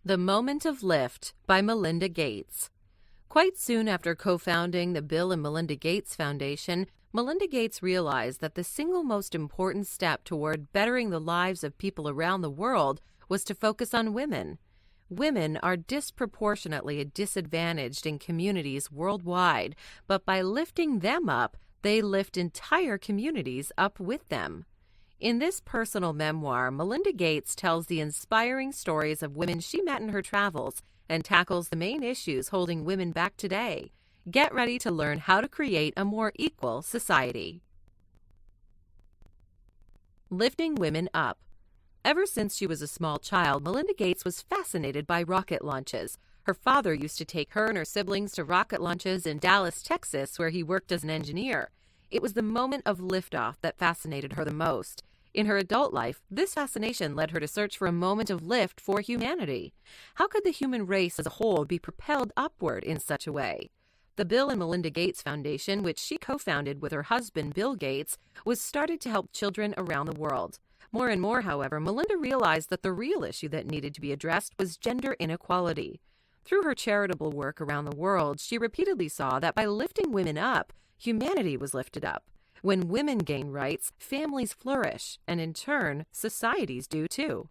The Moment of Lift by Melinda Gates. Quite soon after co-founding the Bill and Melinda Gates Foundation, Melinda Gates realized that the single most important step toward bettering the lives of people around the world was to focus on women. Women are disproportionately disadvantaged in communities worldwide, but by lifting them up, they lift entire communities up with them. In this personal memoir, Melinda Gates tells the inspiring stories of women she met in her travels and tackles the main issues holding women back today. Get ready to learn how to create a more equal society. Lifting women up. Ever since she was a small child, Melinda Gates was fascinated by rocket launches. Her father used to take her and her siblings to rocket launches in Dallas, Texas, where he worked as an engineer. It was the moment of liftoff that fascinated her the most. In her adult life, this fascination led her to search for a moment of lift for humanity. How could the human race as a whole be propelled upward in such a way? The Bill and Melinda Gates Foundation, which she co-founded with her husband Bill Gates, was started to help children around the world. More and more, however, Melinda realized that the real issue that needed to be addressed was gender inequality. Through her charitable work around the world, she repeatedly saw that by lifting women up, humanity was lifted up. When women gain rights, families flourish, and in turn, societies do too.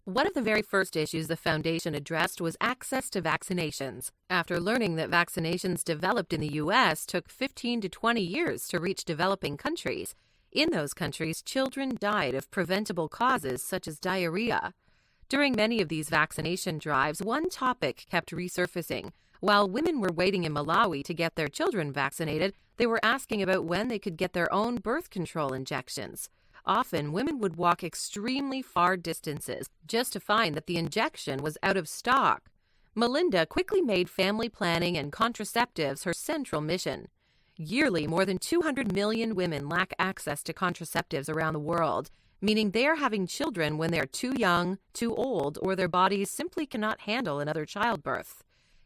One of the very first issues the foundation addressed was access to vaccinations. After learning that vaccinations developed in the U.S. took 15 to 20 years to reach developing countries, in those countries, children died of preventable causes such as diarrhea. During many of these vaccination drives, one topic kept resurfacing. While women were waiting in Malawi to get their children vaccinated, they were asking about when they could get their own birth control injections. Often, women would walk extremely far distances just to find that the injection was out of stock. Melinda quickly made family planning and contraceptives her central mission. Yearly, more than 200 million women lack access to contraceptives around the world, meaning they are having children when they are too young, too old, or their bodies simply cannot handle another childbirth.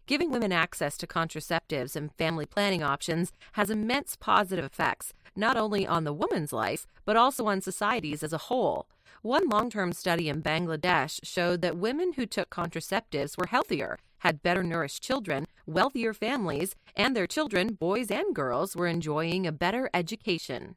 Giving women access to contraceptives and family planning options has immense positive effects, not only on the woman's life, but also on societies as a whole. One long-term study in Bangladesh showed that women who took contraceptives were healthier, had better nourished children, wealthier families, and their children, boys and girls, were enjoying a better education.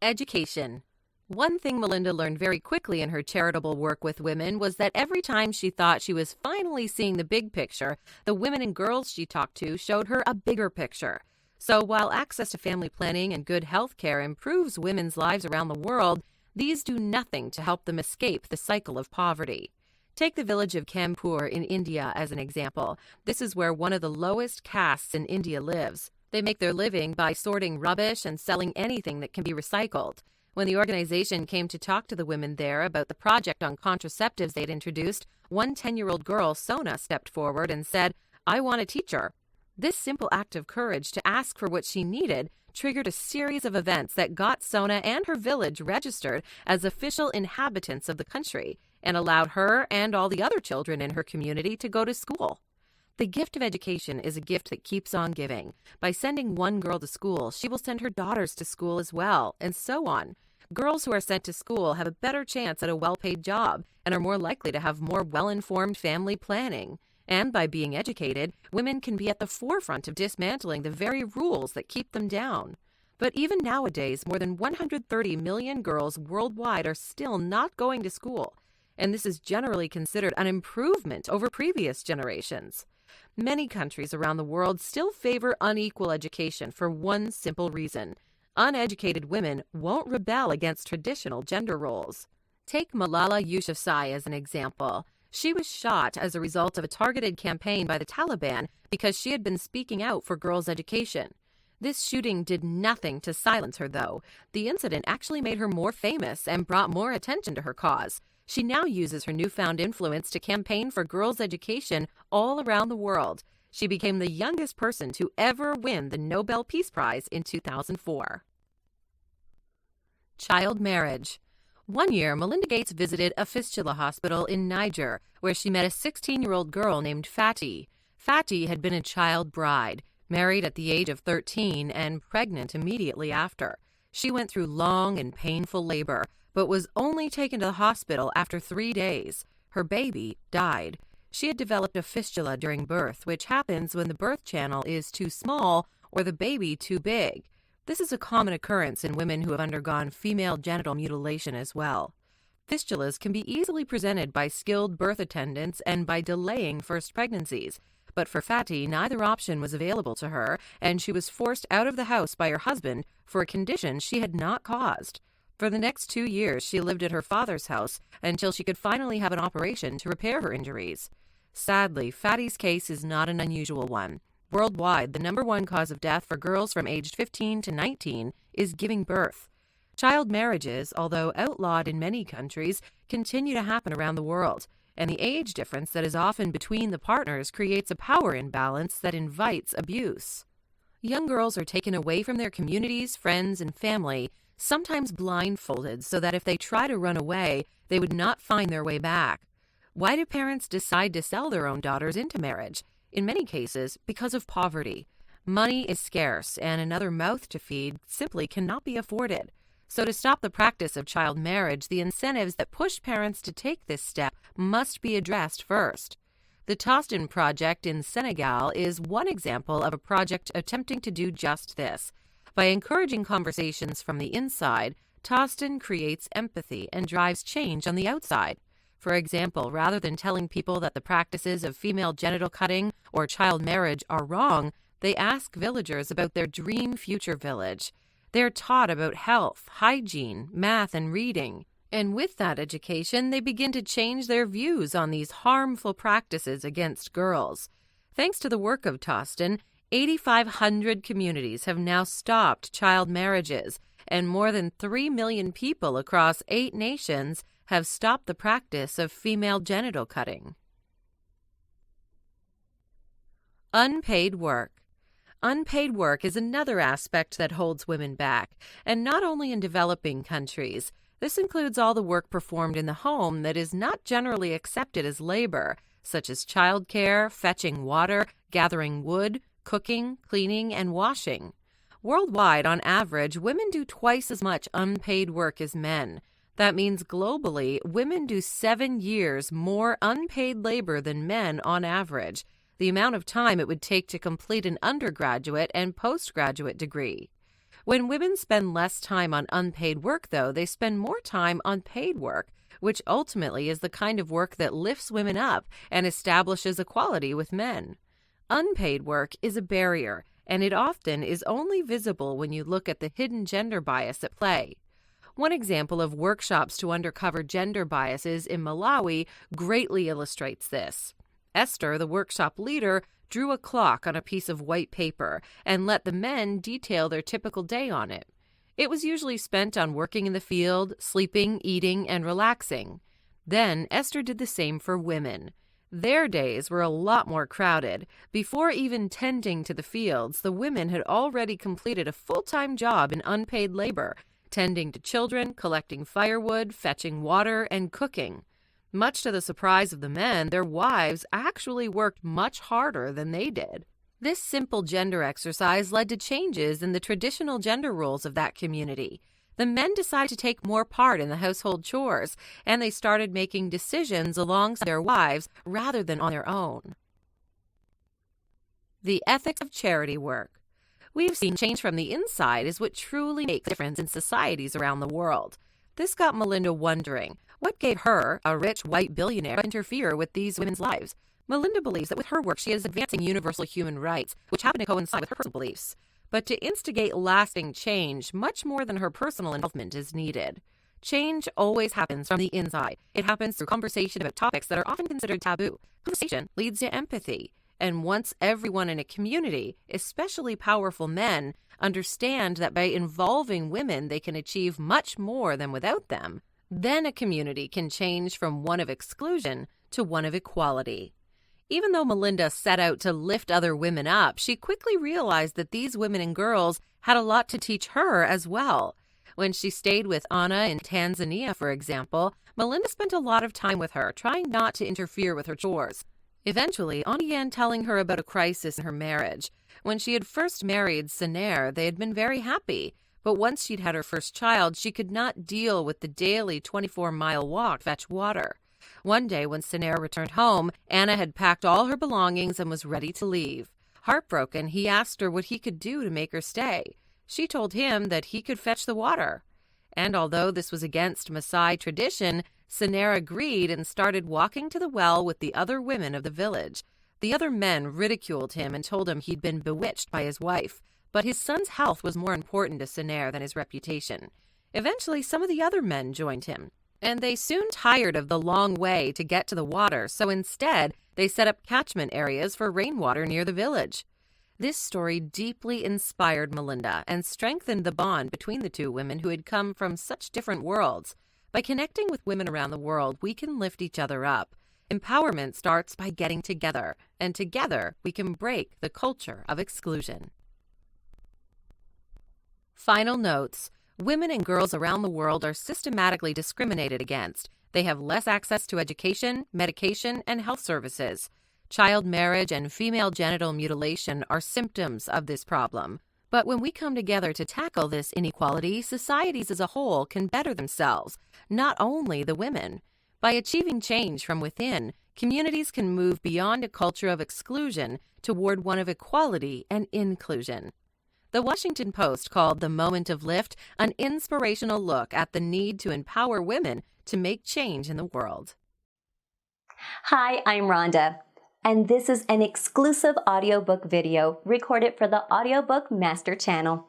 Education. One thing Melinda learned very quickly in her charitable work with women was that every time she thought she was finally seeing the big picture, the women and girls she talked to showed her a bigger picture. So while access to family planning and good health care improves women's lives around the world, these do nothing to help them escape the cycle of poverty. Take the village of Kanpur in India as an example. This is where one of the lowest castes in India lives. They make their living by sorting rubbish and selling anything that can be recycled. When the organization came to talk to the women there about the project on contraceptives they'd introduced, one 10-year-old girl, Sona, stepped forward and said, "I want a teacher." This simple act of courage to ask for what she needed triggered a series of events that got Sona and her village registered as official inhabitants of the country and allowed her and all the other children in her community to go to school. The gift of education is a gift that keeps on giving. By sending one girl to school, she will send her daughters to school as well, and so on. Girls who are sent to school have a better chance at a well-paid job and are more likely to have more well-informed family planning. And by being educated, women can be at the forefront of dismantling the very rules that keep them down. But even nowadays, more than 130 million girls worldwide are still not going to school, and this is generally considered an improvement over previous generations. Many countries around the world still favor unequal education for one simple reason. Uneducated women won't rebel against traditional gender roles. Take Malala Yousafzai as an example. She was shot as a result of a targeted campaign by the Taliban because she had been speaking out for girls' education. This shooting did nothing to silence her, though. The incident actually made her more famous and brought more attention to her cause. She now uses her newfound influence to campaign for girls' education all around the world. She became the youngest person to ever win the Nobel Peace Prize in 2004. Child marriage. One year, Melinda Gates visited a fistula hospital in Niger, where she met a 16-year-old girl named Fatty. Fatty had been a child bride, married at the age of 13 and pregnant immediately after. She went through long and painful labor, but was only taken to the hospital after 3 days. Her baby died. She had developed a fistula during birth, which happens when the birth channel is too small or the baby too big. This is a common occurrence in women who have undergone female genital mutilation as well. Fistulas can be easily presented by skilled birth attendants and by delaying first pregnancies. But for Fatty, neither option was available to her, and she was forced out of the house by her husband for a condition she had not caused. For the next 2 years, she lived at her father's house until she could finally have an operation to repair her injuries. Sadly, Fatty's case is not an unusual one. Worldwide, the number one cause of death for girls from age 15 to 19 is giving birth. Child marriages, although outlawed in many countries, continue to happen around the world, and the age difference that is often between the partners creates a power imbalance that invites abuse. Young girls are taken away from their communities, friends, and family, sometimes blindfolded, so that if they try to run away, they would not find their way back. Why do parents decide to sell their own daughters into marriage? In many cases, because of poverty. Money is scarce, and another mouth to feed simply cannot be afforded. So to stop the practice of child marriage, the incentives that push parents to take this step must be addressed first. The Tostin Project in Senegal is one example of a project attempting to do just this. By encouraging conversations from the inside, Tostin creates empathy and drives change on the outside. For example, rather than telling people that the practices of female genital cutting or child marriage are wrong, they ask villagers about their dream future village. They're taught about health, hygiene, math, and reading. And with that education, they begin to change their views on these harmful practices against girls. Thanks to the work of Tostin, 8,500 communities have now stopped child marriages, and more than 3 million people across 8 nations have stopped the practice of female genital cutting. Unpaid work. Unpaid work is another aspect that holds women back, and not only in developing countries. This includes all the work performed in the home that is not generally accepted as labor, such as childcare, fetching water, gathering wood, cooking, cleaning, and washing. Worldwide, on average, women do twice as much unpaid work as men. That means globally, women do 7 years more unpaid labor than men on average, the amount of time it would take to complete an undergraduate and postgraduate degree. When women spend less time on unpaid work, though, they spend more time on paid work, which ultimately is the kind of work that lifts women up and establishes equality with men. Unpaid work is a barrier, and it often is only visible when you look at the hidden gender bias at play. One example of workshops to uncover gender biases in Malawi greatly illustrates this. Esther, the workshop leader, drew a clock on a piece of white paper and let the men detail their typical day on it. It was usually spent on working in the field, sleeping, eating, and relaxing. Then Esther did the same for women. Their days were a lot more crowded. Before even tending to the fields, the women had already completed a full-time job in unpaid labor, tending to children, collecting firewood, fetching water, and cooking. Much to the surprise of the men, their wives actually worked much harder than they did. This simple gender exercise led to changes in the traditional gender roles of that community. The men decided to take more part in the household chores, and they started making decisions alongside their wives rather than on their own. The ethics of charity work. We've seen change from the inside is what truly makes a difference in societies around the world. This got Melinda wondering, what gave her, a rich white billionaire, to interfere with these women's lives? Melinda believes that with her work she is advancing universal human rights, which happen to coincide with her personal beliefs. But to instigate lasting change, much more than her personal involvement is needed. Change always happens from the inside. It happens through conversation about topics that are often considered taboo. Conversation leads to empathy. And once everyone in a community, especially powerful men, understand that by involving women they can achieve much more than without them, then a community can change from one of exclusion to one of equality. Even though Melinda set out to lift other women up, she quickly realized that these women and girls had a lot to teach her as well. When she stayed with Anna in Tanzania, for example, Melinda spent a lot of time with her, trying not to interfere with her chores. Eventually, Anna began telling her about a crisis in her marriage. When she had first married Senair, they had been very happy. But once she'd had her first child, she could not deal with the daily 24-mile walk to fetch water. One day when Sanera returned home, Anna had packed all her belongings and was ready to leave. Heartbroken, he asked her what he could do to make her stay. She told him that he could fetch the water. And although this was against Maasai tradition, Sanera agreed and started walking to the well with the other women of the village. The other men ridiculed him and told him he'd been bewitched by his wife, but his son's health was more important to Sanera than his reputation. Eventually, some of the other men joined him, and they soon tired of the long way to get to the water, so instead, they set up catchment areas for rainwater near the village. This story deeply inspired Melinda and strengthened the bond between the two women who had come from such different worlds. By connecting with women around the world, we can lift each other up. Empowerment starts by getting together, and together we can break the culture of exclusion. Final notes. Women and girls around the world are systematically discriminated against. They have less access to education, medication, and health services. Child marriage and female genital mutilation are symptoms of this problem. But when we come together to tackle this inequality, societies as a whole can better themselves, not only the women. By achieving change from within, communities can move beyond a culture of exclusion toward one of equality and inclusion. The Washington Post called The Moment of Lift an inspirational look at the need to empower women to make change in the world. Hi, I'm Rhonda, and this is an exclusive audiobook video recorded for the Audiobook Master Channel.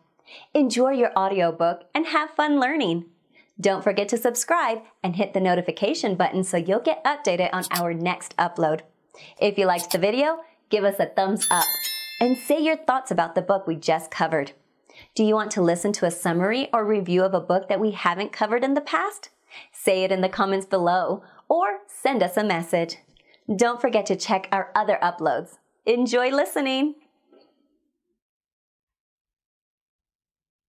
Enjoy your audiobook and have fun learning. Don't forget to subscribe and hit the notification button so you'll get updated on our next upload. If you liked the video, give us a thumbs up and say your thoughts about the book we just covered. Do you want to listen to a summary or review of a book that we haven't covered in the past? Say it in the comments below or send us a message. Don't forget to check our other uploads. Enjoy listening!